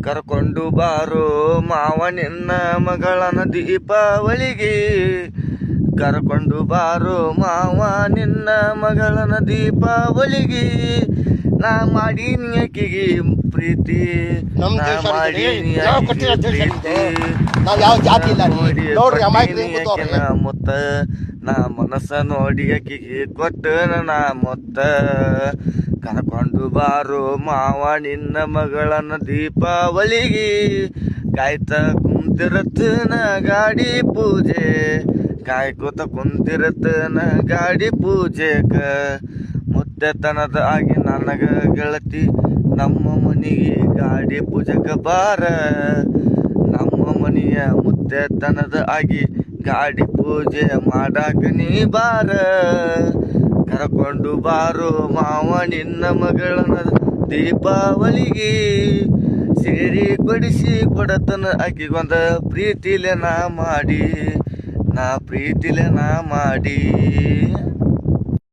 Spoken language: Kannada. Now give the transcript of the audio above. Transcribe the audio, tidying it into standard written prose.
ಕರ್ಕೊಂಡು ಬಾರೋ ಮಾವ ನಿನ್ನ ಮಗಳನ ದೀಪಾವಳಿಗೆ. ಕರ್ಕೊಂಡು ಬಾರೋ ಮಾವ ನಿನ್ನ ಮಗಳನ ದೀಪಾವಳಿಗೆ. ನಾ ಮಾಡೀನಿ ಆಕಿಗೆ ಪ್ರೀತಿ, ನಾ ಮಾಡೀನಿ ಆಕಿಗೆ ಪ್ರೀತಿ. ಮುತ್ತ ನಾ ಮನಸ್ಸ ನೋಡಿ ಆಕಿಗೆ ಕೊಟ್ಟ ನಾ ಮುತ್ತ. ಕರ್ಕೊಂಡು ಬಾರೋ ಮಾವ ನಿನ್ನ ಮಗಳನ ದೀಪಾವಳಿಗೆ. ಕಾಯ್ತ ಕುಂತಿರತ್ತನ ಗಾಡಿ ಪೂಜೆ, ಕಾಯ್ಕೋತ ಕುಂತಿರತ್ತನ ಗಾಡಿ ಪೂಜೆಕ. ಮುತ್ತೆತನದ ಆಗಿ ನನಗ ಗೆಳತಿ ನಮ್ಮ ಮನೆಗೆ ಗಾಡಿ ಪೂಜೆಕ ಬಾರ. ನಮ್ಮ ಮನೆಯ ಮುತ್ತೆತನದ ಆಗಿ ಗಾಡಿ ಪೂಜೆ ಮಾಡಾಕ ನೀ ಬಾರ. ಕರ್ಕೊಂಡು ಬಾರೋ ಮಾವ ನಿನ್ನ ಮಗಳನ ದೀಪಾವಳಿಗೆ. ಸೇರಿ ಕೊಡಿಸಿ ಕೊಡತನ ಆಕಿಗೊಂದ ಪ್ರೀತಿಲೆ ನಾ ಮಾಡಿ, ನಾ ಪ್ರೀತಿಲೆ ನಾ ಮಾಡಿ.